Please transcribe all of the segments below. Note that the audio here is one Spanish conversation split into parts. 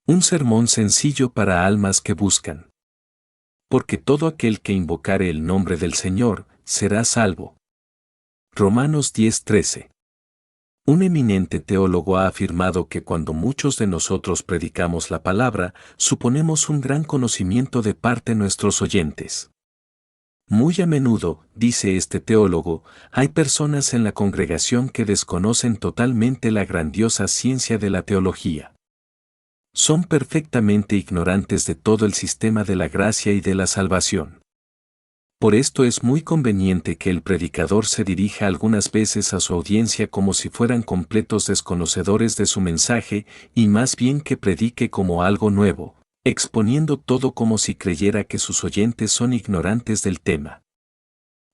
Un sermón sencillo para almas que buscan. Porque todo aquel que invocare el nombre del Señor, será salvo. Romanos 10:13. Un eminente teólogo ha afirmado que cuando muchos de nosotros predicamos la palabra, suponemos un gran conocimiento de parte de nuestros oyentes. Muy a menudo, dice este teólogo, hay personas en la congregación que desconocen totalmente la grandiosa ciencia de la teología. Son perfectamente ignorantes de todo el sistema de la gracia y de la salvación. Por esto es muy conveniente que el predicador se dirija algunas veces a su audiencia como si fueran completos desconocedores de su mensaje, y más bien que predique como algo nuevo, exponiendo todo como si creyera que sus oyentes son ignorantes del tema.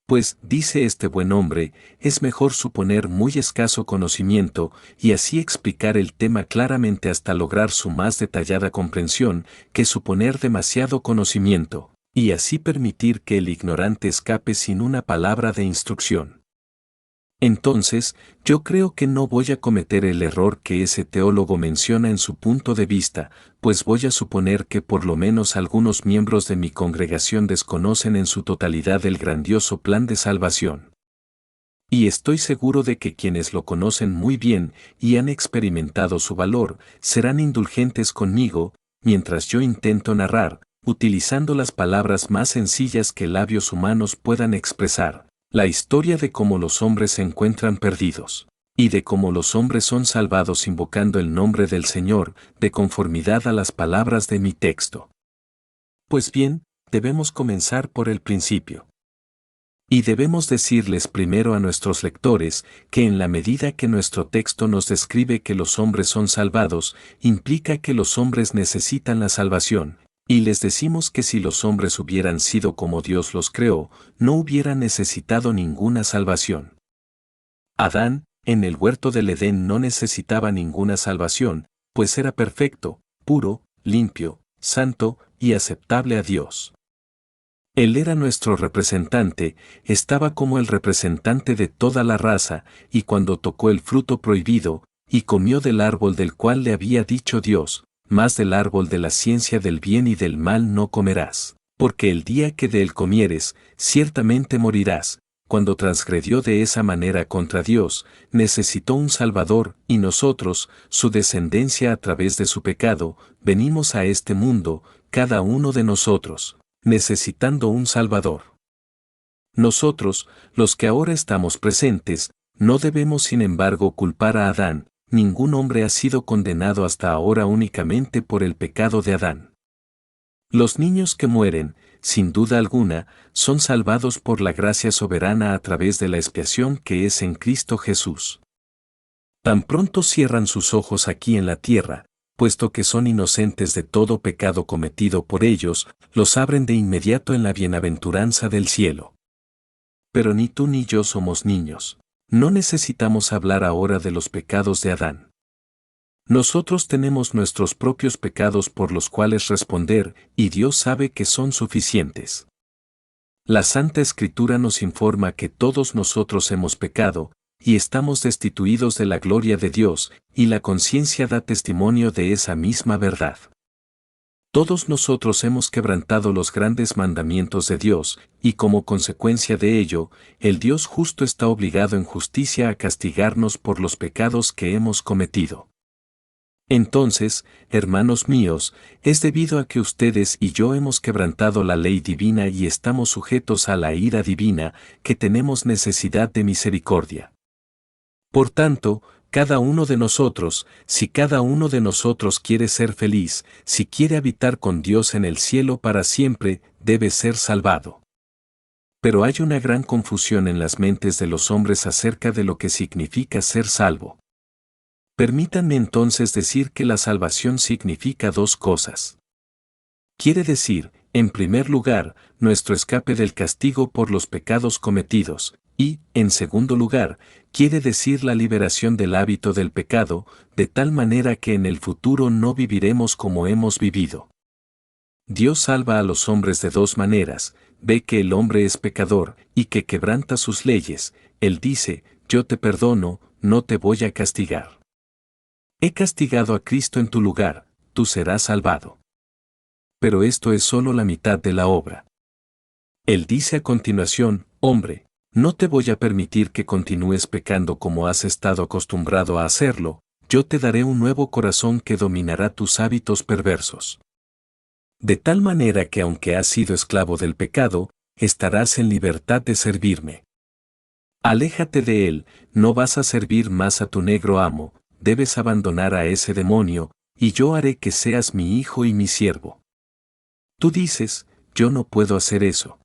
Pues, dice este buen hombre, es mejor suponer muy escaso conocimiento, y así explicar el tema claramente hasta lograr su más detallada comprensión, que suponer demasiado conocimiento, y así permitir que el ignorante escape sin una palabra de instrucción. Entonces, yo creo que no voy a cometer el error que ese teólogo menciona en su punto de vista, pues voy a suponer que por lo menos algunos miembros de mi congregación desconocen en su totalidad el grandioso plan de salvación. Y estoy seguro de que quienes lo conocen muy bien y han experimentado su valor, serán indulgentes conmigo, mientras yo intento narrar, utilizando las palabras más sencillas que labios humanos puedan expresar, la historia de cómo los hombres se encuentran perdidos, y de cómo los hombres son salvados invocando el nombre del Señor, de conformidad a las palabras de mi texto. Pues bien, debemos comenzar por el principio. Y debemos decirles primero a nuestros lectores que en la medida que nuestro texto nos describe que los hombres son salvados, implica que los hombres necesitan la salvación, y les decimos que si los hombres hubieran sido como Dios los creó, no hubieran necesitado ninguna salvación. Adán, en el huerto del Edén no necesitaba ninguna salvación, pues era perfecto, puro, limpio, santo y aceptable a Dios. Él era nuestro representante, estaba como el representante de toda la raza, y cuando tocó el fruto prohibido, y comió del árbol del cual le había dicho Dios, más del árbol de la ciencia del bien y del mal no comerás, porque el día que de él comieres, ciertamente morirás. Cuando transgredió de esa manera contra Dios, necesitó un Salvador, y nosotros, su descendencia a través de su pecado, venimos a este mundo, cada uno de nosotros, necesitando un Salvador. Nosotros, los que ahora estamos presentes, no debemos sin embargo culpar a Adán. Ningún hombre ha sido condenado hasta ahora únicamente por el pecado de Adán. Los niños que mueren, sin duda alguna, son salvados por la gracia soberana a través de la expiación que es en Cristo Jesús. Tan pronto cierran sus ojos aquí en la tierra, puesto que son inocentes de todo pecado cometido por ellos, los abren de inmediato en la bienaventuranza del cielo. Pero ni tú ni yo somos niños. No necesitamos hablar ahora de los pecados de Adán. Nosotros tenemos nuestros propios pecados por los cuales responder, y Dios sabe que son suficientes. La Santa Escritura nos informa que todos nosotros hemos pecado, y estamos destituidos de la gloria de Dios, y la conciencia da testimonio de esa misma verdad. Todos nosotros hemos quebrantado los grandes mandamientos de Dios, y como consecuencia de ello, el Dios justo está obligado en justicia a castigarnos por los pecados que hemos cometido. Entonces, hermanos míos, es debido a que ustedes y yo hemos quebrantado la ley divina y estamos sujetos a la ira divina, que tenemos necesidad de misericordia. Por tanto, cada uno de nosotros, si cada uno de nosotros quiere ser feliz, si quiere habitar con Dios en el cielo para siempre, debe ser salvado. Pero hay una gran confusión en las mentes de los hombres acerca de lo que significa ser salvo. Permítanme entonces decir que la salvación significa dos cosas. Quiere decir, en primer lugar, nuestro escape del castigo por los pecados cometidos, y, en segundo lugar, quiere decir la liberación del hábito del pecado, de tal manera que en el futuro no viviremos como hemos vivido. Dios salva a los hombres de dos maneras: ve que el hombre es pecador, y que quebranta sus leyes. Él dice, yo te perdono, no te voy a castigar. He castigado a Cristo en tu lugar, tú serás salvado. Pero esto es solo la mitad de la obra. Él dice a continuación, hombre, no te voy a permitir que continúes pecando como has estado acostumbrado a hacerlo, yo te daré un nuevo corazón que dominará tus hábitos perversos. De tal manera que aunque has sido esclavo del pecado, estarás en libertad de servirme. Aléjate de él, no vas a servir más a tu negro amo, debes abandonar a ese demonio, y yo haré que seas mi hijo y mi siervo. Tú dices, yo no puedo hacer eso.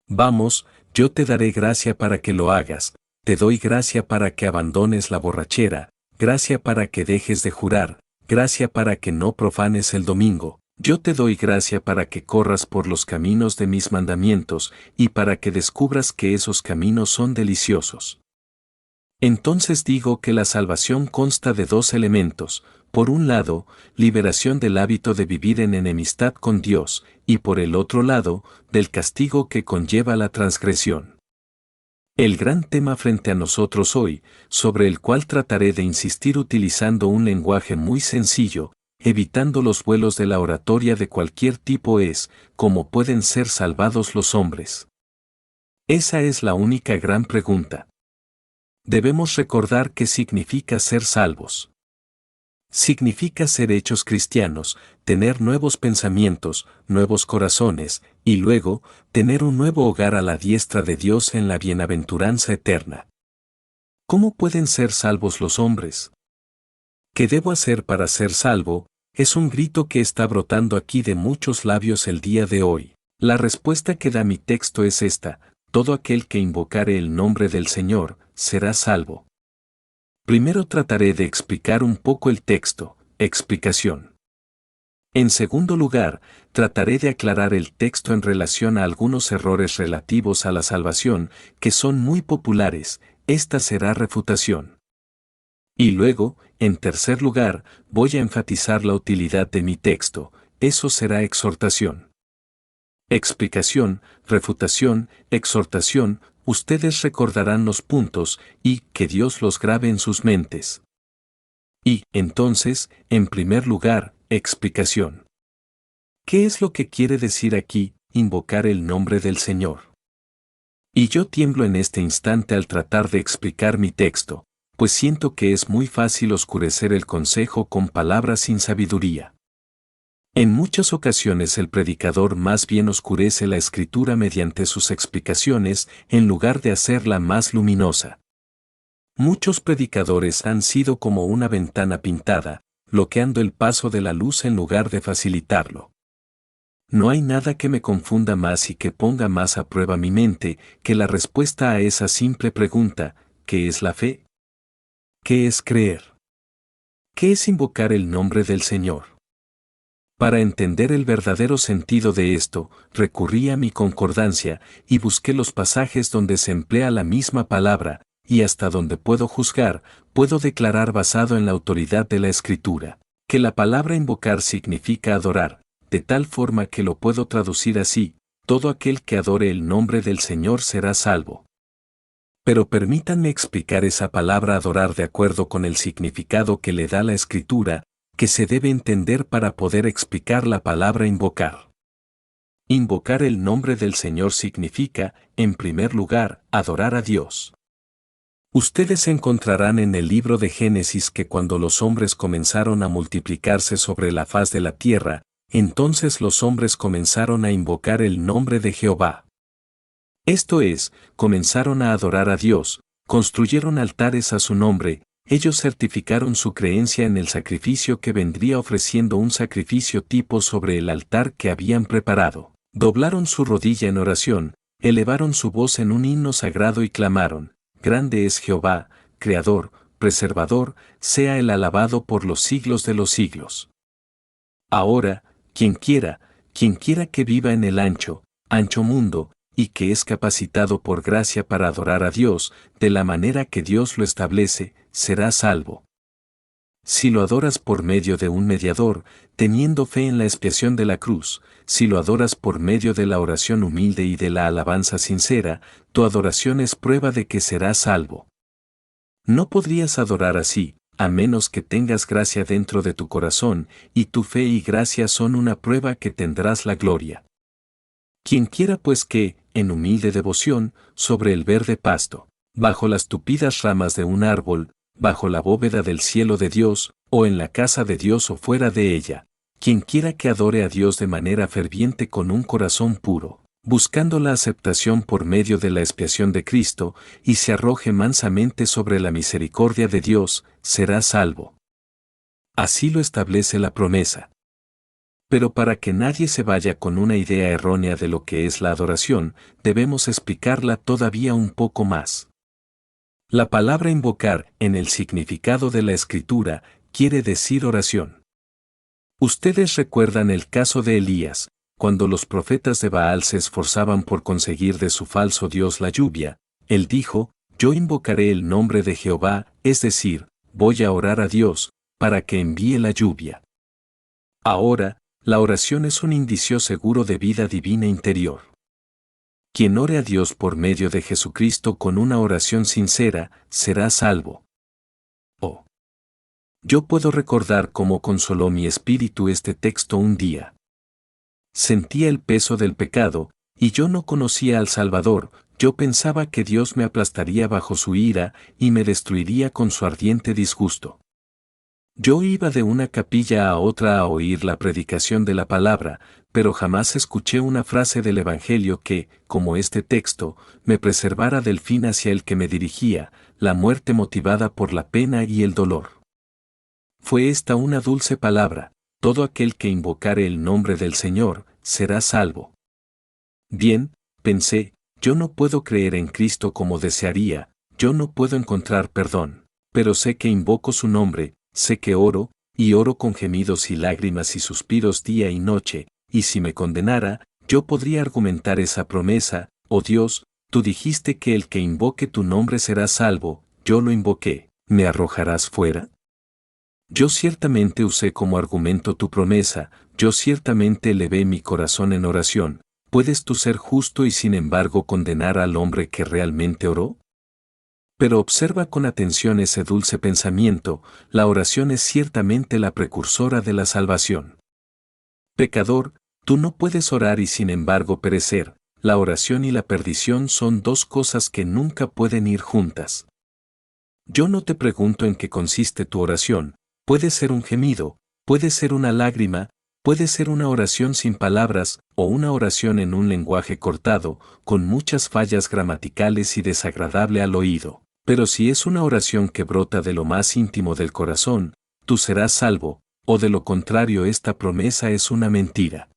Vamos, yo te daré gracia para que lo hagas, te doy gracia para que abandones la borrachera, gracia para que dejes de jurar, gracia para que no profanes el domingo, yo te doy gracia para que corras por los caminos de mis mandamientos y para que descubras que esos caminos son deliciosos. Entonces digo que la salvación consta de dos elementos, por un lado, liberación del hábito de vivir en enemistad con Dios, y por el otro lado, del castigo que conlleva la transgresión. El gran tema frente a nosotros hoy, sobre el cual trataré de insistir utilizando un lenguaje muy sencillo, evitando los vuelos de la oratoria de cualquier tipo es, ¿cómo pueden ser salvados los hombres? Esa es la única gran pregunta. Debemos recordar qué significa ser salvos. Significa ser hechos cristianos, tener nuevos pensamientos, nuevos corazones, y luego, tener un nuevo hogar a la diestra de Dios en la bienaventuranza eterna. ¿Cómo pueden ser salvos los hombres? ¿Qué debo hacer para ser salvo? Es un grito que está brotando aquí de muchos labios el día de hoy. La respuesta que da mi texto es esta: todo aquel que invocare el nombre del Señor, será salvo. Primero trataré de explicar un poco el texto, explicación. En segundo lugar, trataré de aclarar el texto en relación a algunos errores relativos a la salvación, que son muy populares, esta será refutación. Y luego, en tercer lugar, voy a enfatizar la utilidad de mi texto, eso será exhortación. Explicación, refutación, exhortación, ustedes recordarán los puntos, y que Dios los grabe en sus mentes. Y, entonces, en primer lugar, explicación. ¿Qué es lo que quiere decir aquí, invocar el nombre del Señor? Y yo tiemblo en este instante al tratar de explicar mi texto, pues siento que es muy fácil oscurecer el consejo con palabras sin sabiduría. En muchas ocasiones el predicador más bien oscurece la escritura mediante sus explicaciones en lugar de hacerla más luminosa. Muchos predicadores han sido como una ventana pintada, bloqueando el paso de la luz en lugar de facilitarlo. No hay nada que me confunda más y que ponga más a prueba mi mente que la respuesta a esa simple pregunta: ¿qué es la fe? ¿Qué es creer? ¿Qué es invocar el nombre del Señor? Para entender el verdadero sentido de esto, recurrí a mi concordancia y busqué los pasajes donde se emplea la misma palabra, y hasta donde puedo juzgar, puedo declarar basado en la autoridad de la Escritura, que la palabra invocar significa adorar, de tal forma que lo puedo traducir así: todo aquel que adore el nombre del Señor será salvo. Pero permítanme explicar esa palabra adorar de acuerdo con el significado que le da la Escritura, que se debe entender para poder explicar la palabra invocar. Invocar el nombre del Señor significa, en primer lugar, adorar a Dios. Ustedes encontrarán en el libro de Génesis que cuando los hombres comenzaron a multiplicarse sobre la faz de la tierra, entonces los hombres comenzaron a invocar el nombre de Jehová. Esto es, comenzaron a adorar a Dios, construyeron altares a su nombre. Ellos certificaron su creencia en el sacrificio que vendría ofreciendo un sacrificio tipo sobre el altar que habían preparado. Doblaron su rodilla en oración, elevaron su voz en un himno sagrado y clamaron: grande es Jehová, Creador, Preservador, sea Él alabado por los siglos de los siglos. Ahora, quien quiera que viva en el ancho mundo, y que es capacitado por gracia para adorar a Dios, de la manera que Dios lo establece, será salvo. Si lo adoras por medio de un mediador, teniendo fe en la expiación de la cruz, si lo adoras por medio de la oración humilde y de la alabanza sincera, tu adoración es prueba de que serás salvo. No podrías adorar así, a menos que tengas gracia dentro de tu corazón, y tu fe y gracia son una prueba que tendrás la gloria. Quien quiera pues que, en humilde devoción, sobre el verde pasto, bajo las tupidas ramas de un árbol, bajo la bóveda del cielo de Dios, o en la casa de Dios o fuera de ella, quien quiera que adore a Dios de manera ferviente con un corazón puro, buscando la aceptación por medio de la expiación de Cristo, y se arroje mansamente sobre la misericordia de Dios, será salvo. Así lo establece la promesa. Pero para que nadie se vaya con una idea errónea de lo que es la adoración, debemos explicarla todavía un poco más. La palabra invocar, en el significado de la Escritura, quiere decir oración. Ustedes recuerdan el caso de Elías, cuando los profetas de Baal se esforzaban por conseguir de su falso dios la lluvia, él dijo, yo invocaré el nombre de Jehová, es decir, voy a orar a Dios, para que envíe la lluvia. Ahora, la oración es un indicio seguro de vida divina interior. Quien ore a Dios por medio de Jesucristo con una oración sincera, será salvo. Oh. Yo puedo recordar cómo consoló mi espíritu este texto un día. Sentía el peso del pecado, y yo no conocía al Salvador, yo pensaba que Dios me aplastaría bajo su ira y me destruiría con su ardiente disgusto. Yo iba de una capilla a otra a oír la predicación de la palabra, pero jamás escuché una frase del Evangelio que, como este texto, me preservara del fin hacia el que me dirigía, la muerte motivada por la pena y el dolor. Fue esta una dulce palabra, todo aquel que invocare el nombre del Señor, será salvo. Bien, pensé, yo no puedo creer en Cristo como desearía, yo no puedo encontrar perdón, pero sé que invoco su nombre, sé que oro, y oro con gemidos y lágrimas y suspiros día y noche, y si me condenara, yo podría argumentar esa promesa, oh Dios, tú dijiste que el que invoque tu nombre será salvo, yo lo invoqué, ¿me arrojarás fuera? Yo ciertamente usé como argumento tu promesa, yo ciertamente elevé mi corazón en oración, ¿puedes tú ser justo y sin embargo condenar al hombre que realmente oró? Pero observa con atención ese dulce pensamiento, la oración es ciertamente la precursora de la salvación. Pecador, tú no puedes orar y sin embargo perecer, la oración y la perdición son dos cosas que nunca pueden ir juntas. Yo no te pregunto en qué consiste tu oración, puede ser un gemido, puede ser una lágrima, puede ser una oración sin palabras, o una oración en un lenguaje cortado, con muchas fallas gramaticales y desagradable al oído. Pero si es una oración que brota de lo más íntimo del corazón, tú serás salvo, o de lo contrario esta promesa es una mentira.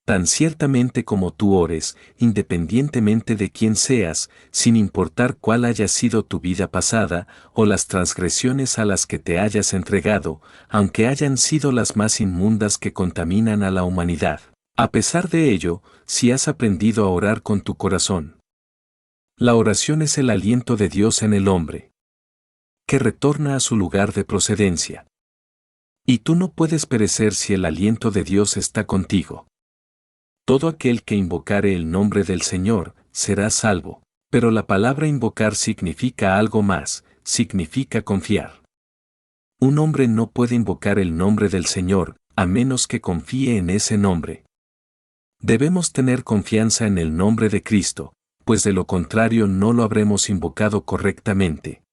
Tan ciertamente como tú ores, independientemente de quién seas, sin importar cuál haya sido tu vida pasada, o las transgresiones a las que te hayas entregado, aunque hayan sido las más inmundas que contaminan a la humanidad. A pesar de ello, si has aprendido a orar con tu corazón. La oración es el aliento de Dios en el hombre, que retorna a su lugar de procedencia. Y tú no puedes perecer si el aliento de Dios está contigo. Todo aquel que invocare el nombre del Señor, será salvo. Pero la palabra invocar significa algo más, significa confiar. Un hombre no puede invocar el nombre del Señor, a menos que confíe en ese nombre. Debemos tener confianza en el nombre de Cristo, pues de lo contrario no lo habremos invocado correctamente.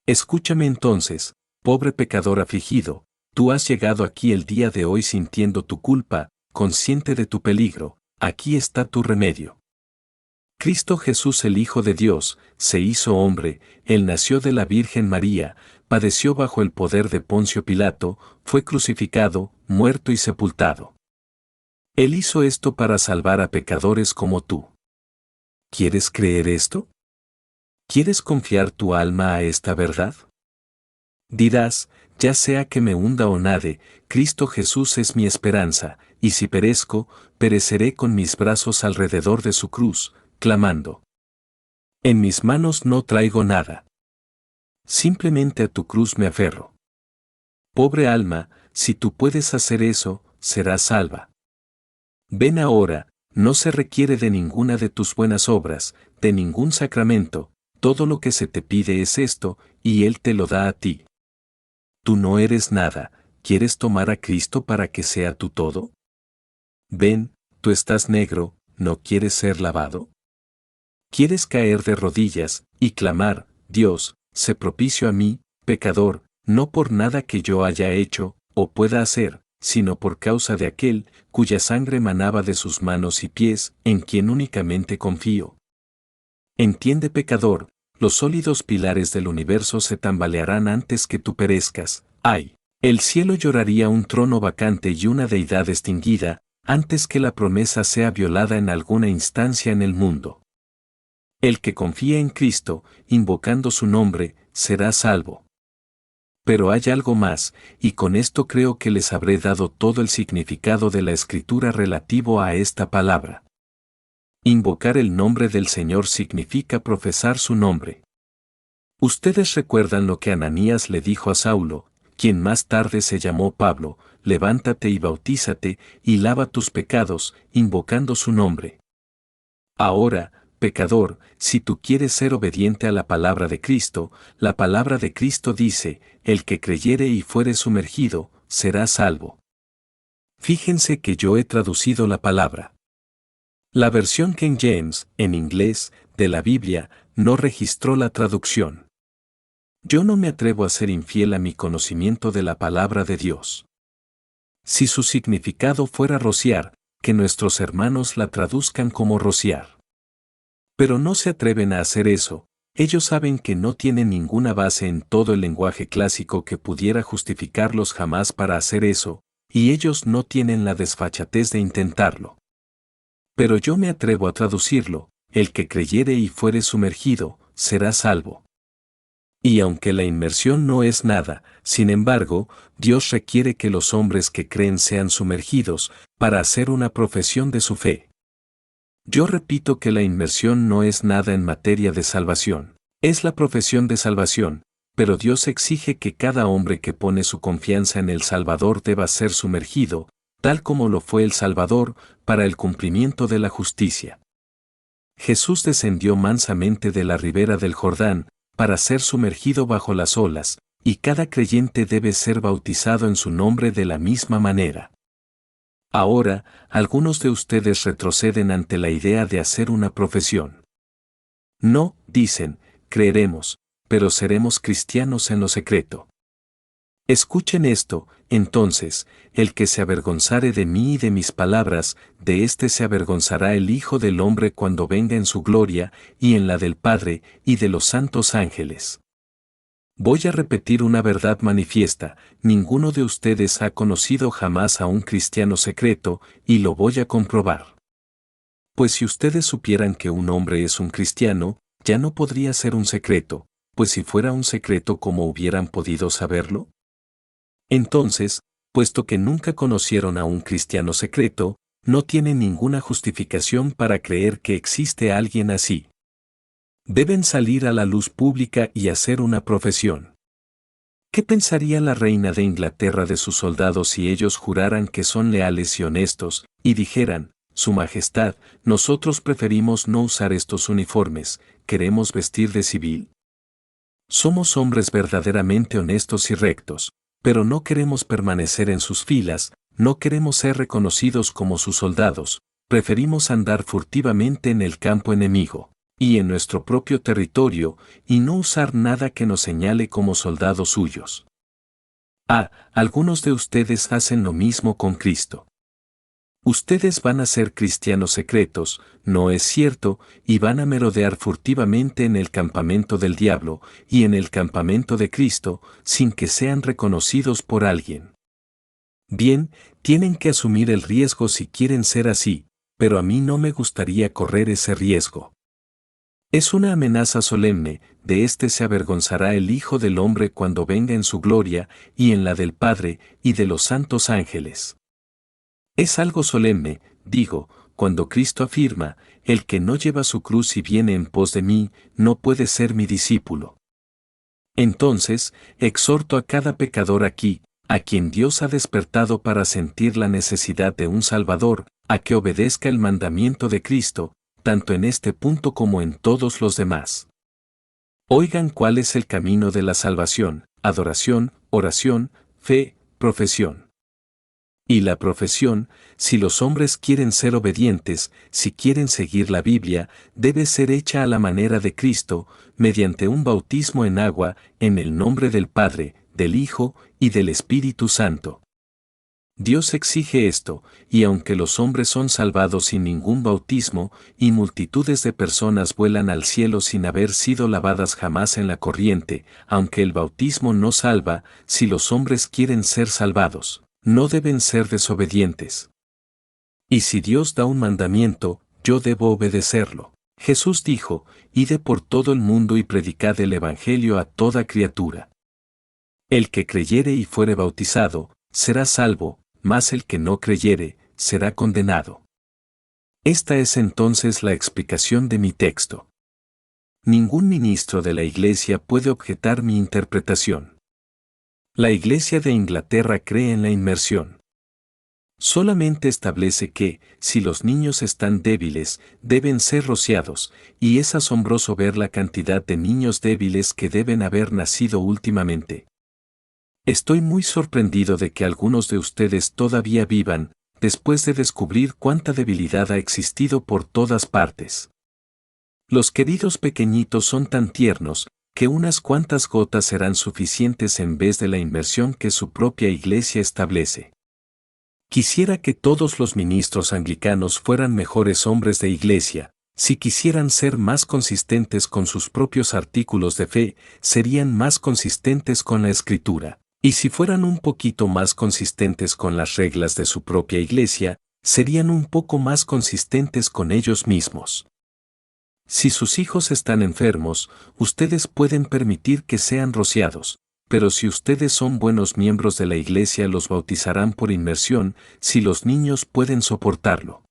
Escúchame entonces, pobre pecador afligido, tú has llegado aquí el día de hoy sintiendo tu culpa, consciente de tu peligro, aquí está tu remedio. Cristo Jesús el Hijo de Dios, se hizo hombre, Él nació de la Virgen María, padeció bajo el poder de Poncio Pilato, fue crucificado, muerto y sepultado. Él hizo esto para salvar a pecadores como tú. ¿Quieres creer esto? ¿Quieres confiar tu alma a esta verdad? Dirás, ya sea que me hunda o nade, Cristo Jesús es mi esperanza, y si perezco, pereceré con mis brazos alrededor de su cruz, clamando. En mis manos no traigo nada. Simplemente a tu cruz me aferro. Pobre alma, si tú puedes hacer eso, serás salva. Ven ahora, no se requiere de ninguna de tus buenas obras, de ningún sacramento, todo lo que se te pide es esto, y Él te lo da a ti. tú no eres nada, ¿quieres tomar a Cristo para que sea tu todo? Ven, tú estás negro, ¿no quieres ser lavado? ¿Quieres caer de rodillas y clamar, Dios, sé propicio a mí, pecador, no por nada que yo haya hecho o pueda hacer, sino por causa de aquel cuya sangre manaba de sus manos y pies, en quien únicamente confío? Entiende, pecador, los sólidos pilares del universo se tambalearán antes que tú perezcas. ¡Ay! El cielo lloraría un trono vacante y una deidad extinguida, antes que la promesa sea violada en alguna instancia en el mundo. El que confía en Cristo, invocando su nombre, será salvo. Pero hay algo más, y con esto creo que les habré dado todo el significado de la Escritura relativo a esta palabra. Invocar el nombre del Señor significa profesar su nombre. Ustedes recuerdan lo que Ananías le dijo a Saulo, quien más tarde se llamó Pablo: levántate y bautízate, y lava tus pecados, invocando su nombre. Ahora, pecador, si tú quieres ser obediente a la palabra de Cristo, la palabra de Cristo dice, el que creyere y fuere sumergido, será salvo. Fíjense que yo he traducido la palabra. La versión King James, en inglés, de la Biblia, no registró la traducción. Yo no me atrevo a ser infiel a mi conocimiento de la palabra de Dios. Si su significado fuera rociar, que nuestros hermanos la traduzcan como rociar. Pero no se atreven a hacer eso, ellos saben que no tienen ninguna base en todo el lenguaje clásico que pudiera justificarlos jamás para hacer eso, y ellos no tienen la desfachatez de intentarlo. Pero yo me atrevo a traducirlo: el que creyere y fuere sumergido, será salvo. Y aunque la inmersión no es nada, sin embargo, Dios requiere que los hombres que creen sean sumergidos, para hacer una profesión de su fe. Yo repito que la inmersión no es nada en materia de salvación, es la profesión de salvación, pero Dios exige que cada hombre que pone su confianza en el Salvador deba ser sumergido, tal como lo fue el Salvador, para el cumplimiento de la justicia. Jesús descendió mansamente de la ribera del Jordán, para ser sumergido bajo las olas, y cada creyente debe ser bautizado en su nombre de la misma manera. Ahora, algunos de ustedes retroceden ante la idea de hacer una profesión. No, dicen, creeremos, pero seremos cristianos en lo secreto. Escuchen esto, entonces: el que se avergonzare de mí y de mis palabras, de éste se avergonzará el Hijo del Hombre cuando venga en su gloria, y en la del Padre, y de los santos ángeles. Voy a repetir una verdad manifiesta: ninguno de ustedes ha conocido jamás a un cristiano secreto, y lo voy a comprobar. Pues si ustedes supieran que un hombre es un cristiano, ya no podría ser un secreto, pues si fuera un secreto, ¿cómo hubieran podido saberlo? Entonces, puesto que nunca conocieron a un cristiano secreto, no tienen ninguna justificación para creer que existe alguien así. Deben salir a la luz pública y hacer una profesión. ¿Qué pensaría la reina de Inglaterra de sus soldados si ellos juraran que son leales y honestos, y dijeran: Su Majestad, nosotros preferimos no usar estos uniformes, queremos vestir de civil? Somos hombres verdaderamente honestos y rectos, pero no queremos permanecer en sus filas, no queremos ser reconocidos como sus soldados, preferimos andar furtivamente en el campo enemigo, y en nuestro propio territorio, y no usar nada que nos señale como soldados suyos. Algunos de ustedes hacen lo mismo con Cristo. Ustedes van a ser cristianos secretos, no es cierto, y van a merodear furtivamente en el campamento del diablo y en el campamento de Cristo, sin que sean reconocidos por alguien. Bien, tienen que asumir el riesgo si quieren ser así, pero a mí no me gustaría correr ese riesgo. Es una amenaza solemne: de éste se avergonzará el Hijo del Hombre cuando venga en su gloria, y en la del Padre, y de los santos ángeles. Es algo solemne, digo, cuando Cristo afirma: el que no lleva su cruz y viene en pos de mí, no puede ser mi discípulo. Entonces, exhorto a cada pecador aquí, a quien Dios ha despertado para sentir la necesidad de un Salvador, a que obedezca el mandamiento de Cristo, tanto en este punto como en todos los demás. Oigan cuál es el camino de la salvación: adoración, oración, fe, profesión. Y la profesión, si los hombres quieren ser obedientes, si quieren seguir la Biblia, debe ser hecha a la manera de Cristo, mediante un bautismo en agua, en el nombre del Padre, del Hijo y del Espíritu Santo. Dios exige esto, y aunque los hombres son salvados sin ningún bautismo, y multitudes de personas vuelan al cielo sin haber sido lavadas jamás en la corriente, aunque el bautismo no salva, si los hombres quieren ser salvados, no deben ser desobedientes. Y si Dios da un mandamiento, yo debo obedecerlo. Jesús dijo, id por todo el mundo y predicad el Evangelio a toda criatura. El que creyere y fuere bautizado, será salvo, mas el que no creyere, será condenado. Esta es entonces la explicación de mi texto. Ningún ministro de la Iglesia puede objetar mi interpretación. La Iglesia de Inglaterra cree en la inmersión. Solamente establece que, si los niños están débiles, deben ser rociados, y es asombroso ver la cantidad de niños débiles que deben haber nacido últimamente. Estoy muy sorprendido de que algunos de ustedes todavía vivan, después de descubrir cuánta debilidad ha existido por todas partes. Los queridos pequeñitos son tan tiernos, que unas cuantas gotas serán suficientes en vez de la inmersión que su propia iglesia establece. Quisiera que todos los ministros anglicanos fueran mejores hombres de iglesia. Si quisieran ser más consistentes con sus propios artículos de fe, serían más consistentes con la Escritura. Y si fueran un poquito más consistentes con las reglas de su propia iglesia, serían un poco más consistentes con ellos mismos. Si sus hijos están enfermos, ustedes pueden permitir que sean rociados, pero si ustedes son buenos miembros de la iglesia los bautizarán por inmersión, si los niños pueden soportarlo.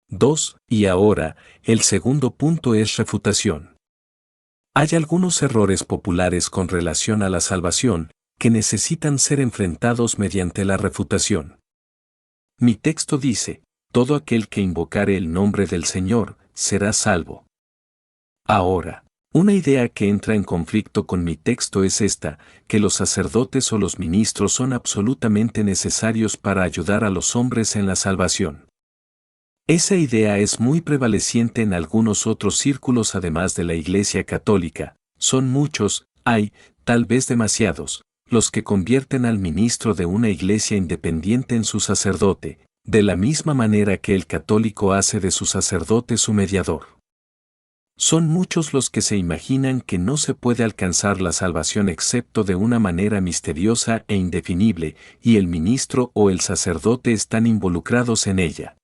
2. Y ahora, el segundo punto es refutación. Hay algunos errores populares con relación a la salvación, que necesitan ser enfrentados mediante la refutación. Mi texto dice, todo aquel que invocare el nombre del Señor, será salvo. Ahora, una idea que entra en conflicto con mi texto es esta, que los sacerdotes o los ministros son absolutamente necesarios para ayudar a los hombres en la salvación. Esa idea es muy prevaleciente en algunos otros círculos además de la Iglesia Católica, son muchos, hay, tal vez demasiados, los que convierten al ministro de una iglesia independiente en su sacerdote, de la misma manera que el católico hace de su sacerdote su mediador. Son muchos los que se imaginan que no se puede alcanzar la salvación excepto de una manera misteriosa e indefinible, y el ministro o el sacerdote están involucrados en ella.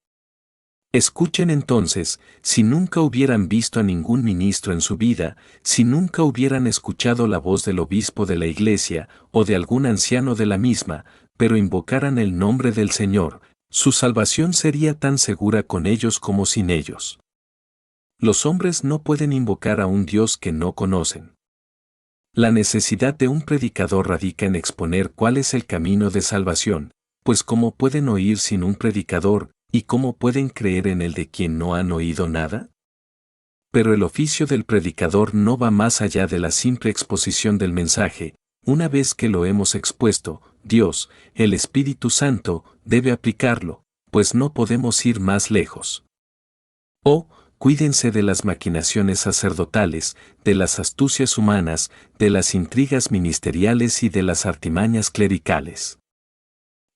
Escuchen entonces, si nunca hubieran visto a ningún ministro en su vida, si nunca hubieran escuchado la voz del obispo de la iglesia o de algún anciano de la misma, pero invocaran el nombre del Señor, su salvación sería tan segura con ellos como sin ellos. Los hombres no pueden invocar a un Dios que no conocen. La necesidad de un predicador radica en exponer cuál es el camino de salvación, pues ¿cómo pueden oír sin un predicador? ¿Y cómo pueden creer en el de quien no han oído nada? Pero el oficio del predicador no va más allá de la simple exposición del mensaje. Una vez que lo hemos expuesto, Dios, el Espíritu Santo, debe aplicarlo, pues no podemos ir más lejos. Cuídense de las maquinaciones sacerdotales, de las astucias humanas, de las intrigas ministeriales y de las artimañas clericales.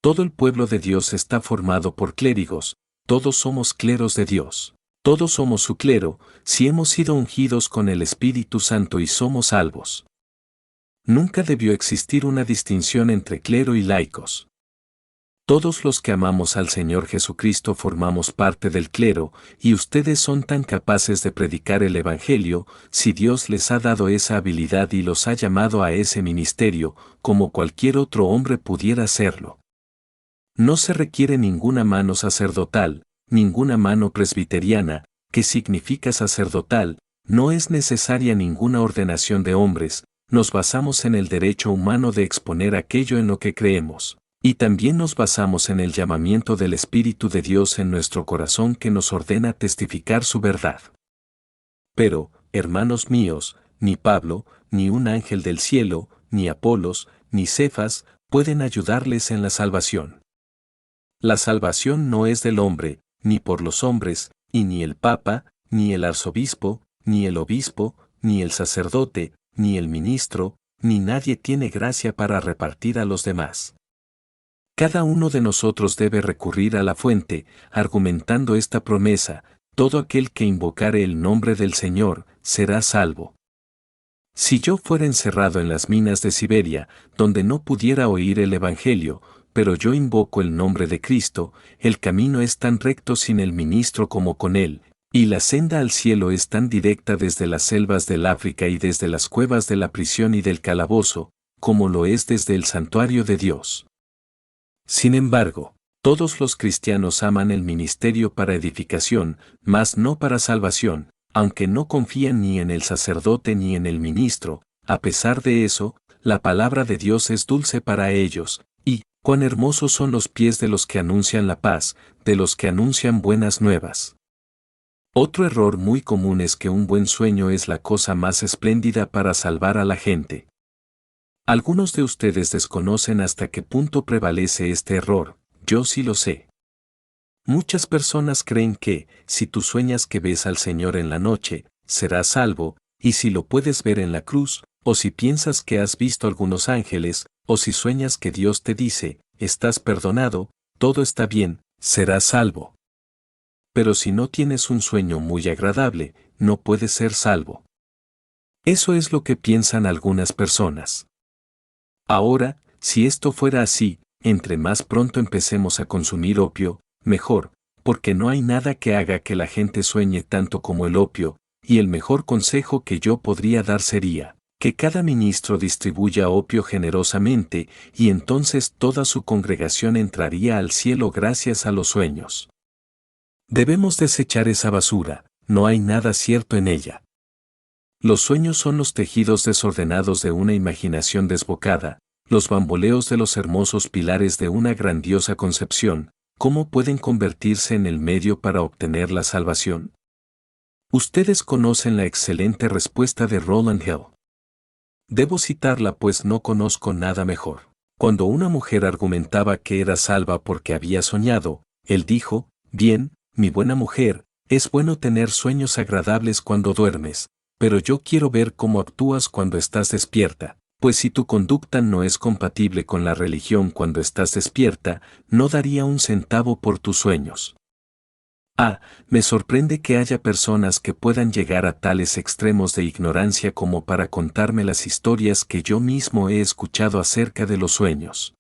Todo el pueblo de Dios está formado por clérigos, todos somos cleros de Dios, todos somos su clero, si hemos sido ungidos con el Espíritu Santo y somos salvos. Nunca debió existir una distinción entre clero y laicos. Todos los que amamos al Señor Jesucristo formamos parte del clero, y ustedes son tan capaces de predicar el Evangelio, si Dios les ha dado esa habilidad y los ha llamado a ese ministerio, como cualquier otro hombre pudiera hacerlo. No se requiere ninguna mano sacerdotal, ninguna mano presbiteriana, que significa sacerdotal, no es necesaria ninguna ordenación de hombres, nos basamos en el derecho humano de exponer aquello en lo que creemos, y también nos basamos en el llamamiento del Espíritu de Dios en nuestro corazón que nos ordena testificar su verdad. Pero, hermanos míos, ni Pablo, ni un ángel del cielo, ni Apolos, ni Cefas, pueden ayudarles en la salvación. La salvación no es del hombre, ni por los hombres, y ni el Papa, ni el arzobispo, ni el obispo, ni el sacerdote, ni el ministro, ni nadie tiene gracia para repartir a los demás. Cada uno de nosotros debe recurrir a la fuente, argumentando esta promesa: todo aquel que invocare el nombre del Señor, será salvo. Si yo fuera encerrado en las minas de Siberia, donde no pudiera oír el Evangelio, pero yo invoco el nombre de Cristo, el camino es tan recto sin el ministro como con él, y la senda al cielo es tan directa desde las selvas del África y desde las cuevas de la prisión y del calabozo, como lo es desde el santuario de Dios. Sin embargo, todos los cristianos aman el ministerio para edificación, mas no para salvación, aunque no confían ni en el sacerdote ni en el ministro. A pesar de eso, la palabra de Dios es dulce para ellos, y cuán hermosos son los pies de los que anuncian la paz, de los que anuncian buenas nuevas. Otro error muy común es que un buen sueño es la cosa más espléndida para salvar a la gente. Algunos de ustedes desconocen hasta qué punto prevalece este error, yo sí lo sé. Muchas personas creen que, si tú sueñas que ves al Señor en la noche, serás salvo, y si lo puedes ver en la cruz, o si piensas que has visto algunos ángeles, o si sueñas que Dios te dice, estás perdonado, todo está bien, serás salvo. Pero si no tienes un sueño muy agradable, no puedes ser salvo. Eso es lo que piensan algunas personas. Ahora, si esto fuera así, entre más pronto empecemos a consumir opio, mejor, porque no hay nada que haga que la gente sueñe tanto como el opio, y el mejor consejo que yo podría dar sería que cada ministro distribuya opio generosamente, y entonces toda su congregación entraría al cielo gracias a los sueños. Debemos desechar esa basura, no hay nada cierto en ella. Los sueños son los tejidos desordenados de una imaginación desbocada, los bamboleos de los hermosos pilares de una grandiosa concepción. ¿Cómo pueden convertirse en el medio para obtener la salvación? Ustedes conocen la excelente respuesta de Rowland Hill. Debo citarla pues no conozco nada mejor. Cuando una mujer argumentaba que era salva porque había soñado, él dijo: bien, mi buena mujer, es bueno tener sueños agradables cuando duermes, pero yo quiero ver cómo actúas cuando estás despierta, pues si tu conducta no es compatible con la religión cuando estás despierta, no daría un centavo por tus sueños. Me sorprende que haya personas que puedan llegar a tales extremos de ignorancia como para contarme las historias que yo mismo he escuchado acerca de los sueños.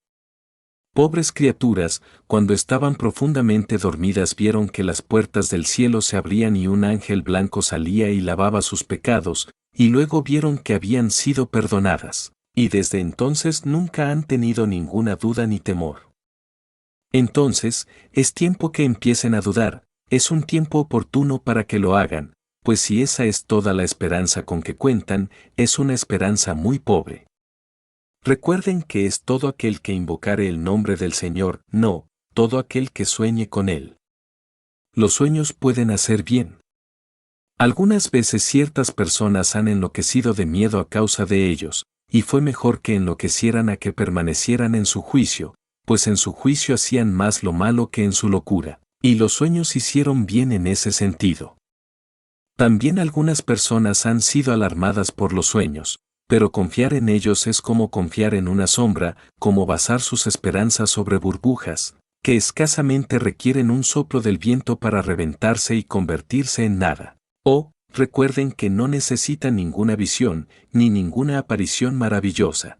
Pobres criaturas, cuando estaban profundamente dormidas vieron que las puertas del cielo se abrían y un ángel blanco salía y lavaba sus pecados, y luego vieron que habían sido perdonadas, y desde entonces nunca han tenido ninguna duda ni temor. Entonces, es tiempo que empiecen a dudar, es un tiempo oportuno para que lo hagan, pues si esa es toda la esperanza con que cuentan, es una esperanza muy pobre. Recuerden que es todo aquel que invocare el nombre del Señor, no, todo aquel que sueñe con él. Los sueños pueden hacer bien. Algunas veces ciertas personas han enloquecido de miedo a causa de ellos, y fue mejor que enloquecieran a que permanecieran en su juicio, pues en su juicio hacían más lo malo que en su locura, y los sueños hicieron bien en ese sentido. También algunas personas han sido alarmadas por los sueños, pero confiar en ellos es como confiar en una sombra, como basar sus esperanzas sobre burbujas, que escasamente requieren un soplo del viento para reventarse y convertirse en nada. Recuerden que no necesitan ninguna visión, ni ninguna aparición maravillosa.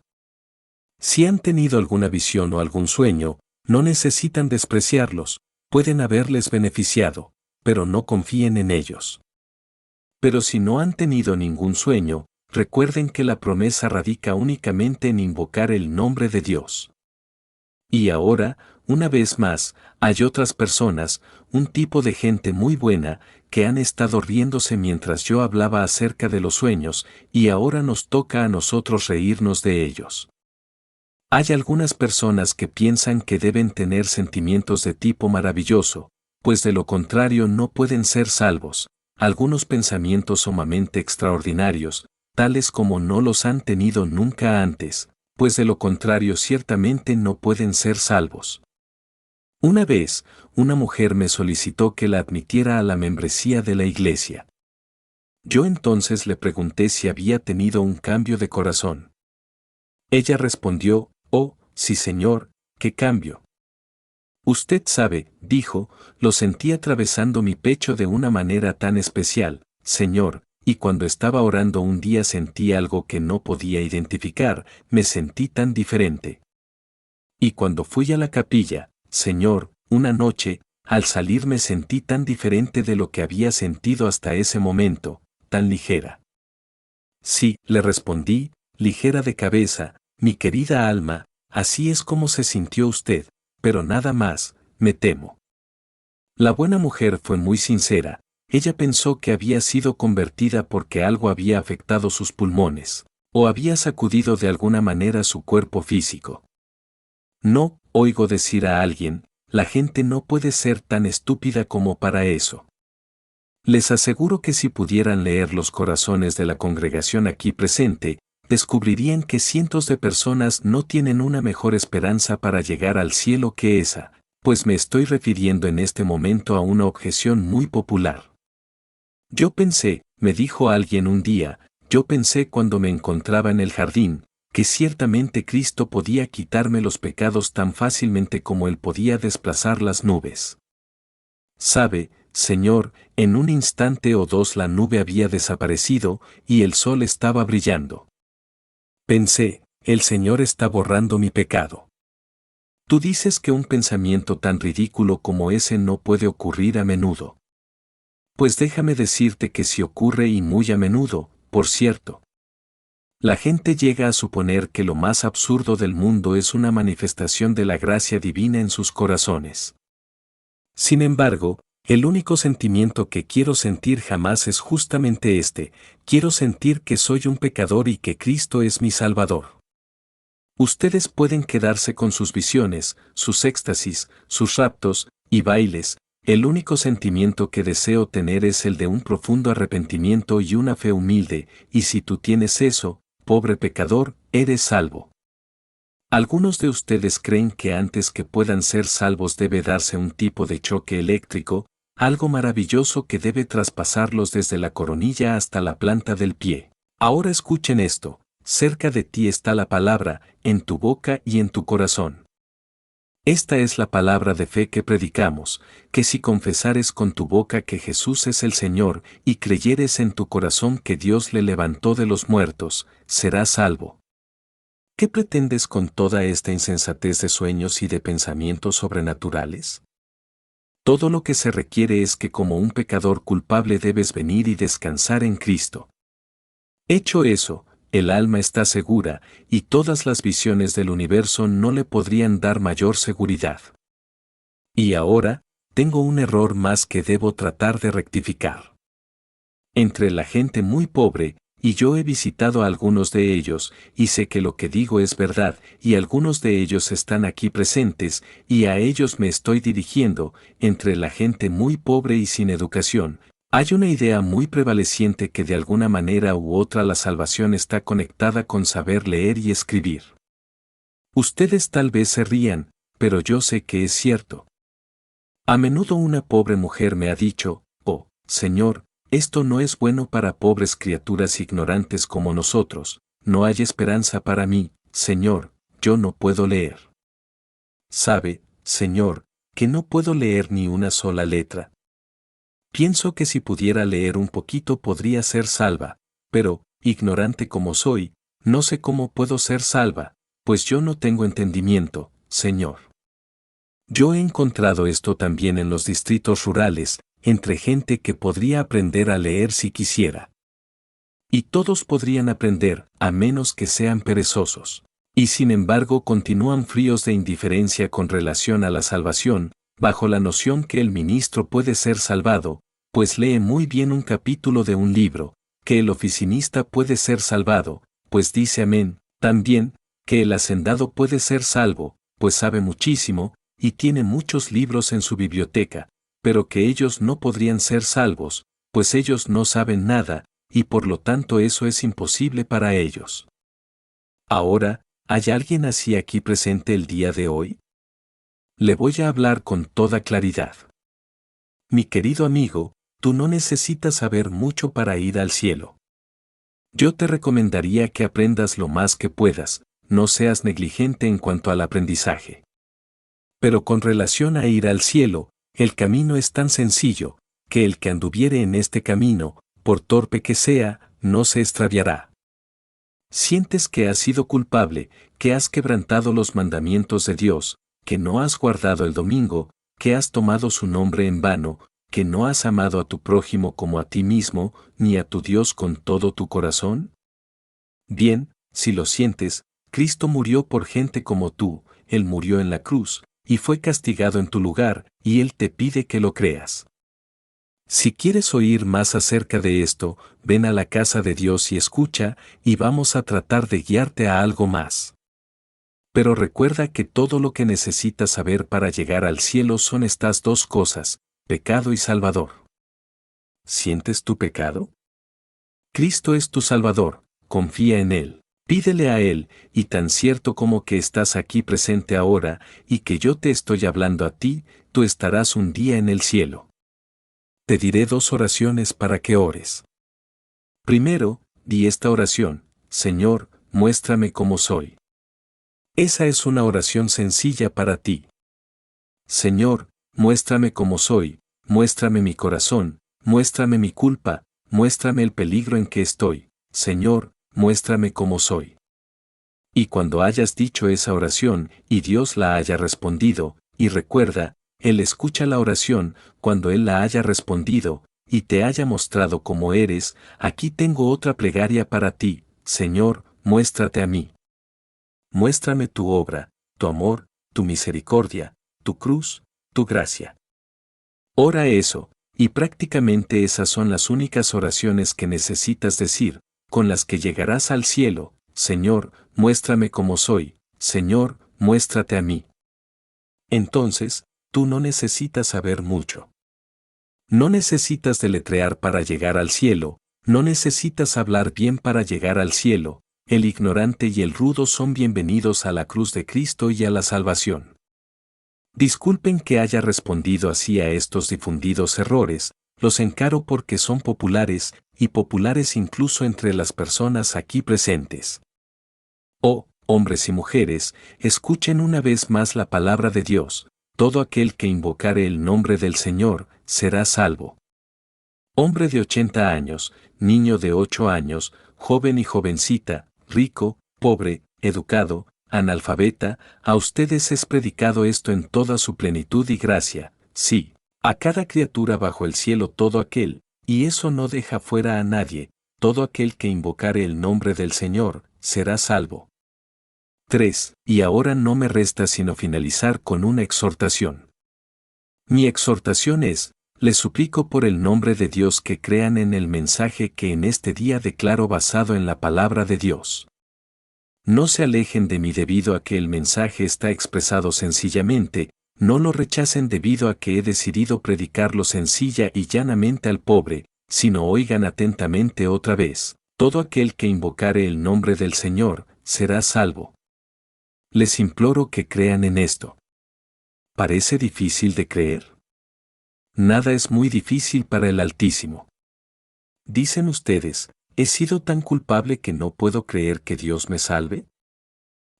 Si han tenido alguna visión o algún sueño, no necesitan despreciarlos, pueden haberles beneficiado, pero no confíen en ellos. Pero si no han tenido ningún sueño, recuerden que la promesa radica únicamente en invocar el nombre de Dios. Y ahora, una vez más, hay otras personas, un tipo de gente muy buena, que han estado riéndose mientras yo hablaba acerca de los sueños, y ahora nos toca a nosotros reírnos de ellos. Hay algunas personas que piensan que deben tener sentimientos de tipo maravilloso, pues de lo contrario no pueden ser salvos, algunos pensamientos sumamente extraordinarios, tales como no los han tenido nunca antes, pues de lo contrario ciertamente no pueden ser salvos. Una vez, una mujer me solicitó que la admitiera a la membresía de la iglesia. Yo entonces le pregunté si había tenido un cambio de corazón. Ella respondió, «Oh, sí señor, ¿qué cambio?» Usted sabe, dijo, lo sentí atravesando mi pecho de una manera tan especial, señor, y cuando estaba orando un día sentí algo que no podía identificar, me sentí tan diferente. Y cuando fui a la capilla, señor, una noche, al salir me sentí tan diferente de lo que había sentido hasta ese momento, tan ligera. Sí, le respondí, ligera de cabeza, mi querida alma, así es como se sintió usted, pero nada más, me temo. La buena mujer fue muy sincera, ella pensó que había sido convertida porque algo había afectado sus pulmones, o había sacudido de alguna manera su cuerpo físico. No, oigo decir a alguien, la gente no puede ser tan estúpida como para eso. Les aseguro que si pudieran leer los corazones de la congregación aquí presente, descubrirían que cientos de personas no tienen una mejor esperanza para llegar al cielo que esa, pues me estoy refiriendo en este momento a una objeción muy popular. Yo pensé, me dijo alguien un día, yo pensé cuando me encontraba en el jardín, que ciertamente Cristo podía quitarme los pecados tan fácilmente como Él podía desplazar las nubes. Sabe, Señor, en un instante o dos la nube había desaparecido y el sol estaba brillando. Pensé, el Señor está borrando mi pecado. Tú dices que un pensamiento tan ridículo como ese no puede ocurrir a menudo. Pues déjame decirte que sí ocurre y muy a menudo, por cierto. La gente llega a suponer que lo más absurdo del mundo es una manifestación de la gracia divina en sus corazones. Sin embargo, el único sentimiento que quiero sentir jamás es justamente este, quiero sentir que soy un pecador y que Cristo es mi Salvador. Ustedes pueden quedarse con sus visiones, sus éxtasis, sus raptos y bailes, el único sentimiento que deseo tener es el de un profundo arrepentimiento y una fe humilde, y si tú tienes eso, pobre pecador, eres salvo. Algunos de ustedes creen que antes que puedan ser salvos debe darse un tipo de choque eléctrico, algo maravilloso que debe traspasarlos desde la coronilla hasta la planta del pie. Ahora escuchen esto, cerca de ti está la palabra, en tu boca y en tu corazón. Esta es la palabra de fe que predicamos, que si confesares con tu boca que Jesús es el Señor y creyeres en tu corazón que Dios le levantó de los muertos, serás salvo. ¿Qué pretendes con toda esta insensatez de sueños y de pensamientos sobrenaturales? Todo lo que se requiere es que como un pecador culpable debes venir y descansar en Cristo. Hecho eso, el alma está segura, y todas las visiones del universo no le podrían dar mayor seguridad. Y ahora, tengo un error más que debo tratar de rectificar. Entre la gente muy pobre, y yo he visitado a algunos de ellos, y sé que lo que digo es verdad, y algunos de ellos están aquí presentes, y a ellos me estoy dirigiendo, entre la gente muy pobre y sin educación, hay una idea muy prevaleciente que de alguna manera u otra la salvación está conectada con saber leer y escribir. Ustedes tal vez se rían, pero yo sé que es cierto. A menudo una pobre mujer me ha dicho, «Oh, Señor, esto no es bueno para pobres criaturas ignorantes como nosotros, no hay esperanza para mí, Señor, yo no puedo leer». ¿Sabe, Señor, que no puedo leer ni una sola letra? Pienso que si pudiera leer un poquito podría ser salva, pero, ignorante como soy, no sé cómo puedo ser salva, pues yo no tengo entendimiento, Señor. Yo he encontrado esto también en los distritos rurales, entre gente que podría aprender a leer si quisiera. Y todos podrían aprender, a menos que sean perezosos. Y sin embargo continúan fríos de indiferencia con relación a la salvación, bajo la noción que el ministro puede ser salvado, pues lee muy bien un capítulo de un libro, que el oficinista puede ser salvado, pues dice amén, también, que el hacendado puede ser salvo, pues sabe muchísimo, y tiene muchos libros en su biblioteca, pero que ellos no podrían ser salvos, pues ellos no saben nada, y por lo tanto eso es imposible para ellos. Ahora, ¿hay alguien así aquí presente el día de hoy? Le voy a hablar con toda claridad. Mi querido amigo, tú no necesitas saber mucho para ir al cielo. Yo te recomendaría que aprendas lo más que puedas, no seas negligente en cuanto al aprendizaje. Pero con relación a ir al cielo, el camino es tan sencillo, que el que anduviere en este camino, por torpe que sea, no se extraviará. Sientes que has sido culpable, que has quebrantado los mandamientos de Dios, que no has guardado el domingo, que has tomado su nombre en vano, que no has amado a tu prójimo como a ti mismo, ni a tu Dios con todo tu corazón? Bien, si lo sientes, Cristo murió por gente como tú, Él murió en la cruz, y fue castigado en tu lugar, y Él te pide que lo creas. Si quieres oír más acerca de esto, ven a la casa de Dios y escucha, y vamos a tratar de guiarte a algo más. Pero recuerda que todo lo que necesitas saber para llegar al cielo son estas dos cosas, pecado y Salvador. ¿Sientes tu pecado? Cristo es tu Salvador, confía en Él. Pídele a Él, y tan cierto como que estás aquí presente ahora, y que yo te estoy hablando a ti, tú estarás un día en el cielo. Te diré 2 oraciones para que ores. Primero, di esta oración: Señor, muéstrame cómo soy. Esa es una oración sencilla para ti. Señor, muéstrame cómo soy, muéstrame mi corazón, muéstrame mi culpa, muéstrame el peligro en que estoy. Señor, muéstrame cómo soy. Y cuando hayas dicho esa oración, y Dios la haya respondido, y recuerda, Él escucha la oración, cuando Él la haya respondido, y te haya mostrado cómo eres, aquí tengo otra plegaria para ti: Señor, muéstrate a mí. Muéstrame tu obra, tu amor, tu misericordia, tu cruz, tu gracia. Ora eso, y prácticamente esas son las únicas oraciones que necesitas decir, con las que llegarás al cielo: Señor, muéstrame cómo soy, Señor, muéstrate a mí. Entonces, tú no necesitas saber mucho. No necesitas deletrear para llegar al cielo, no necesitas hablar bien para llegar al cielo, el ignorante y el rudo son bienvenidos a la cruz de Cristo y a la salvación. Disculpen que haya respondido así a estos difundidos errores, los encaro porque son populares, y populares incluso entre las personas aquí presentes. Oh, hombres y mujeres, escuchen una vez más la palabra de Dios: todo aquel que invocare el nombre del Señor, será salvo. Hombre de 80 años, niño de 8 años, joven y jovencita, rico, pobre, educado, analfabeta, a ustedes es predicado esto en toda su plenitud y gracia, sí, a cada criatura bajo el cielo todo aquel, y eso no deja fuera a nadie, todo aquel que invocare el nombre del Señor, será salvo. 3. Y ahora no me resta sino finalizar con una exhortación. Mi exhortación es: les suplico por el nombre de Dios que crean en el mensaje que en este día declaro basado en la palabra de Dios. No se alejen de mí debido a que el mensaje está expresado sencillamente, no lo rechacen debido a que he decidido predicarlo sencilla y llanamente al pobre, sino oigan atentamente otra vez: todo aquel que invocare el nombre del Señor, será salvo. Les imploro que crean en esto. ¿Parece difícil de creer? Nada es muy difícil para el Altísimo. Dicen ustedes: ¿he sido tan culpable que no puedo creer que Dios me salve?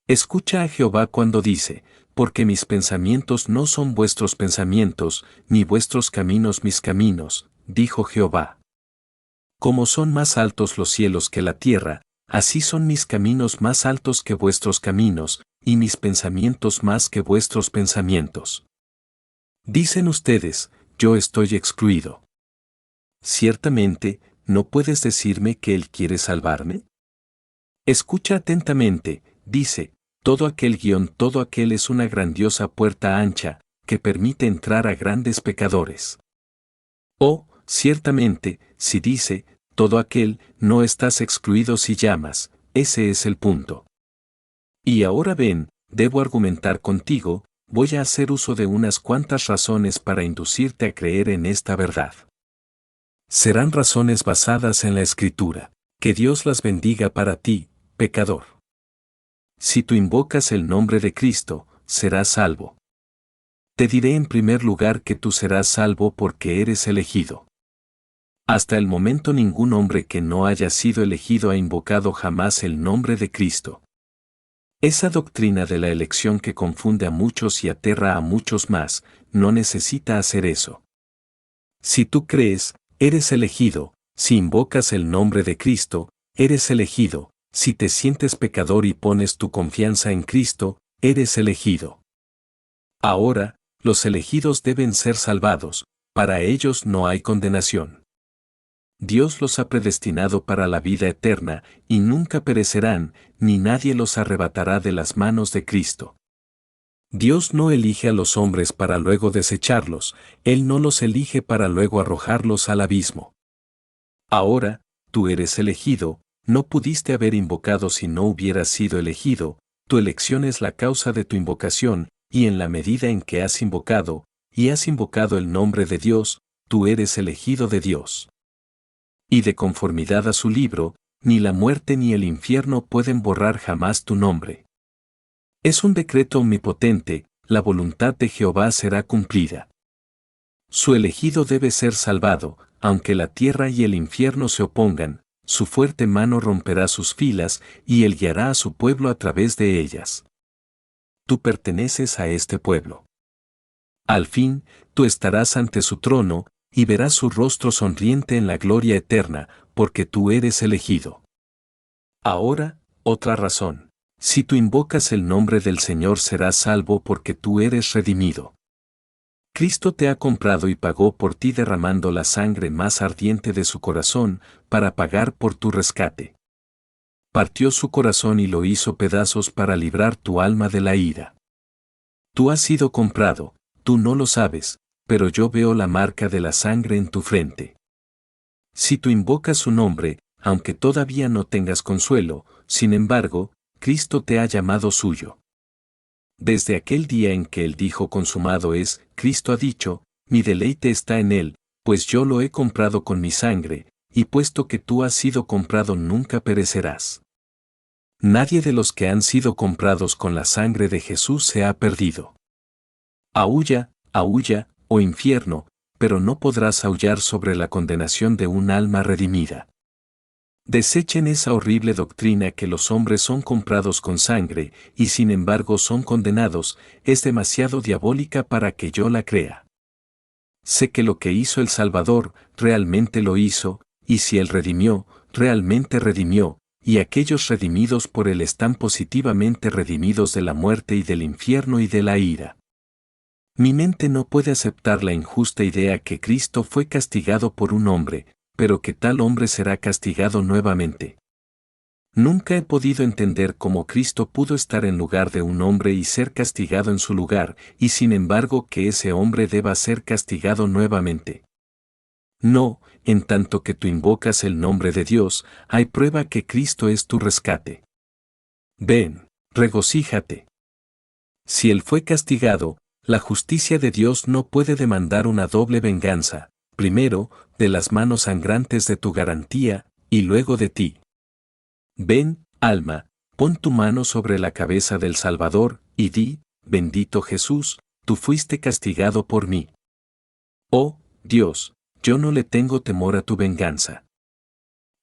Escucha a Jehová cuando dice: porque mis pensamientos no son vuestros pensamientos, ni vuestros caminos mis caminos, dijo Jehová. Como son más altos los cielos que la tierra, así son mis caminos más altos que vuestros caminos, y mis pensamientos más que vuestros pensamientos. Dicen ustedes: yo estoy excluido. Ciertamente, ¿no puedes decirme que Él quiere salvarme? Escucha atentamente, dice: todo aquel es una grandiosa puerta ancha, que permite entrar a grandes pecadores. Oh, ciertamente, si dice: todo aquel, no estás excluido si llamas, ese es el punto. Y ahora ven, debo argumentar contigo, voy a hacer uso de unas cuantas razones para inducirte a creer en esta verdad. Serán razones basadas en la Escritura. Que Dios las bendiga para ti, pecador. Si tú invocas el nombre de Cristo, serás salvo. Te diré en primer lugar que tú serás salvo porque eres elegido. Hasta el momento ningún hombre que no haya sido elegido ha invocado jamás el nombre de Cristo. Esa doctrina de la elección que confunde a muchos y aterra a muchos más, no necesita hacer eso. Si tú crees, eres elegido. Si invocas el nombre de Cristo, eres elegido. Si te sientes pecador y pones tu confianza en Cristo, eres elegido. Ahora, los elegidos deben ser salvados, para ellos no hay condenación. Dios los ha predestinado para la vida eterna, y nunca perecerán, ni nadie los arrebatará de las manos de Cristo. Dios no elige a los hombres para luego desecharlos, Él no los elige para luego arrojarlos al abismo. Ahora, tú eres elegido, no pudiste haber invocado si no hubieras sido elegido, tu elección es la causa de tu invocación, y en la medida en que has invocado, y has invocado el nombre de Dios, tú eres elegido de Dios. Y de conformidad a su libro, ni la muerte ni el infierno pueden borrar jamás tu nombre. Es un decreto omnipotente, la voluntad de Jehová será cumplida. Su elegido debe ser salvado, aunque la tierra y el infierno se opongan, su fuerte mano romperá sus filas, y él guiará a su pueblo a través de ellas. Tú perteneces a este pueblo. Al fin, tú estarás ante su trono, y verás su rostro sonriente en la gloria eterna, porque tú eres elegido. Ahora, otra razón. Si tú invocas el nombre del Señor serás salvo porque tú eres redimido. Cristo te ha comprado y pagó por ti derramando la sangre más ardiente de su corazón, para pagar por tu rescate. Partió su corazón y lo hizo pedazos para librar tu alma de la ira. Tú has sido comprado, tú no lo sabes, pero yo veo la marca de la sangre en tu frente. Si tú invocas su nombre, aunque todavía no tengas consuelo, sin embargo, Cristo te ha llamado suyo. Desde aquel día en que él dijo consumado es, Cristo ha dicho, mi deleite está en él, pues yo lo he comprado con mi sangre, y puesto que tú has sido comprado nunca perecerás. Nadie de los que han sido comprados con la sangre de Jesús se ha perdido. Aúlla, aúlla, oh infierno, pero no podrás aullar sobre la condenación de un alma redimida. Desechen esa horrible doctrina que los hombres son comprados con sangre, y sin embargo son condenados, es demasiado diabólica para que yo la crea. Sé que lo que hizo el Salvador, realmente lo hizo, y si él redimió, realmente redimió, y aquellos redimidos por él están positivamente redimidos de la muerte y del infierno y de la ira. Mi mente no puede aceptar la injusta idea que Cristo fue castigado por un hombre, pero que tal hombre será castigado nuevamente. Nunca he podido entender cómo Cristo pudo estar en lugar de un hombre y ser castigado en su lugar, y sin embargo que ese hombre deba ser castigado nuevamente. No, en tanto que tú invocas el nombre de Dios, hay prueba que Cristo es tu rescate. Ven, regocíjate. Si él fue castigado, la justicia de Dios no puede demandar una doble venganza, primero, de las manos sangrantes de tu garantía, y luego de ti. Ven, alma, pon tu mano sobre la cabeza del Salvador, y di, bendito Jesús, tú fuiste castigado por mí. Oh, Dios, yo no le tengo temor a tu venganza.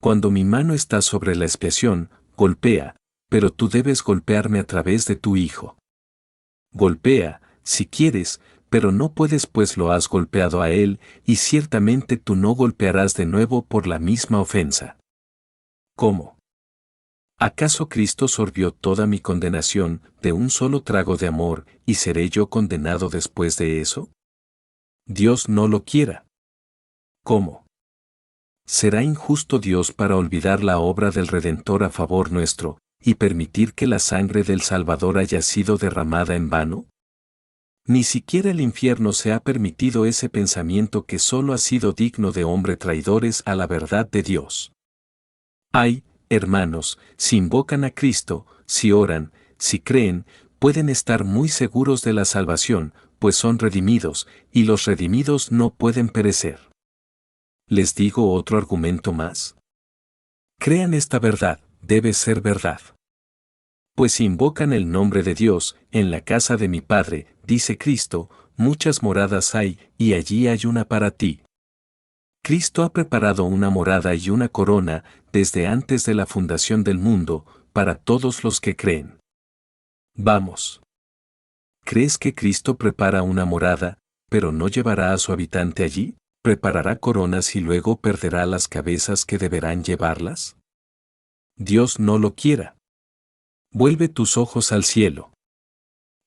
Cuando mi mano está sobre la expiación, golpea, pero tú debes golpearme a través de tu Hijo. Golpea, si quieres, pero no puedes pues lo has golpeado a él, y ciertamente tú no golpearás de nuevo por la misma ofensa. ¿Cómo? ¿Acaso Cristo sorbió toda mi condenación de un solo trago de amor, y seré yo condenado después de eso? Dios no lo quiera. ¿Cómo? ¿Será injusto Dios para olvidar la obra del Redentor a favor nuestro, y permitir que la sangre del Salvador haya sido derramada en vano? Ni siquiera el infierno se ha permitido ese pensamiento que solo ha sido digno de hombres traidores a la verdad de Dios. Ay, hermanos, si invocan a Cristo, si oran, si creen, pueden estar muy seguros de la salvación, pues son redimidos, y los redimidos no pueden perecer. Les digo otro argumento más. Crean esta verdad, debe ser verdad. Pues si invocan el nombre de Dios, en la casa de mi Padre, dice Cristo, muchas moradas hay, y allí hay una para ti. Cristo ha preparado una morada y una corona, desde antes de la fundación del mundo, para todos los que creen. Vamos. ¿Crees que Cristo prepara una morada, pero no llevará a su habitante allí? ¿Preparará coronas y luego perderá las cabezas que deberán llevarlas? Dios no lo quiera. Vuelve tus ojos al cielo.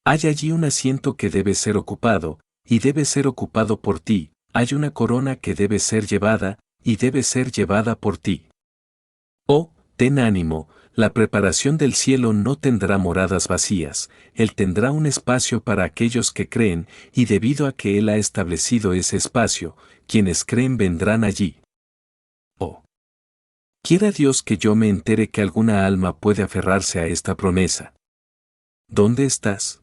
Hay allí un asiento que debe ser ocupado, y debe ser ocupado por ti, hay una corona que debe ser llevada, y debe ser llevada por ti. Oh, ten ánimo, la preparación del cielo no tendrá moradas vacías, Él tendrá un espacio para aquellos que creen, y debido a que Él ha establecido ese espacio, quienes creen vendrán allí. Oh. Quiera Dios que yo me entere que alguna alma puede aferrarse a esta promesa. ¿Dónde estás?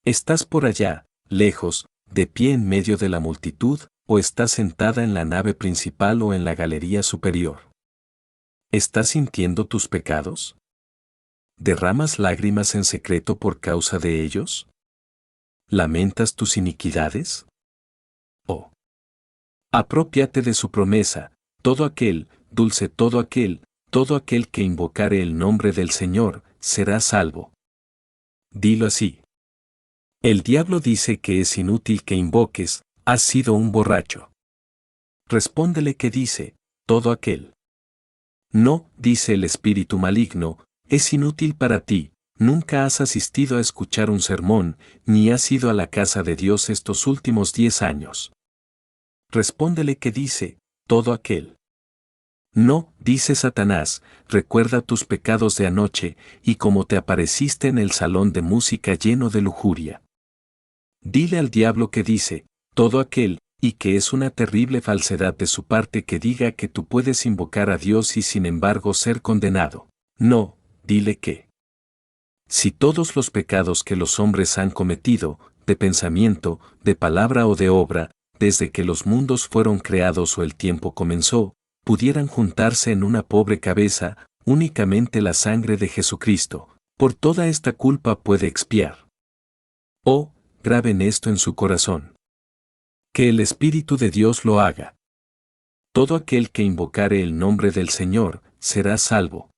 ¿Estás por allá, lejos, de pie en medio de la multitud, o estás sentada en la nave principal o en la galería superior? ¿Estás sintiendo tus pecados? ¿Derramas lágrimas en secreto por causa de ellos? ¿Lamentas tus iniquidades? Oh. Apropiate de su promesa, todo aquel todo aquel que invocare el nombre del Señor, será salvo. Dilo así. El diablo dice que es inútil que invoques, has sido un borracho. Respóndele que dice, todo aquel. No, dice el espíritu maligno, es inútil para ti, nunca has asistido a escuchar un sermón, ni has ido a la casa de Dios estos últimos 10 años. Respóndele que dice, todo aquel. No, dice Satanás, recuerda tus pecados de anoche, y cómo te apareciste en el salón de música lleno de lujuria. Dile al diablo que dice, todo aquel, y que es una terrible falsedad de su parte que diga que tú puedes invocar a Dios y sin embargo ser condenado. No, dile que. Si todos los pecados que los hombres han cometido, de pensamiento, de palabra o de obra, desde que los mundos fueron creados o el tiempo comenzó, pudieran juntarse en una pobre cabeza, únicamente la sangre de Jesucristo, por toda esta culpa puede expiar. Oh, graben esto en su corazón. Que el Espíritu de Dios lo haga. Todo aquel que invocare el nombre del Señor, será salvo.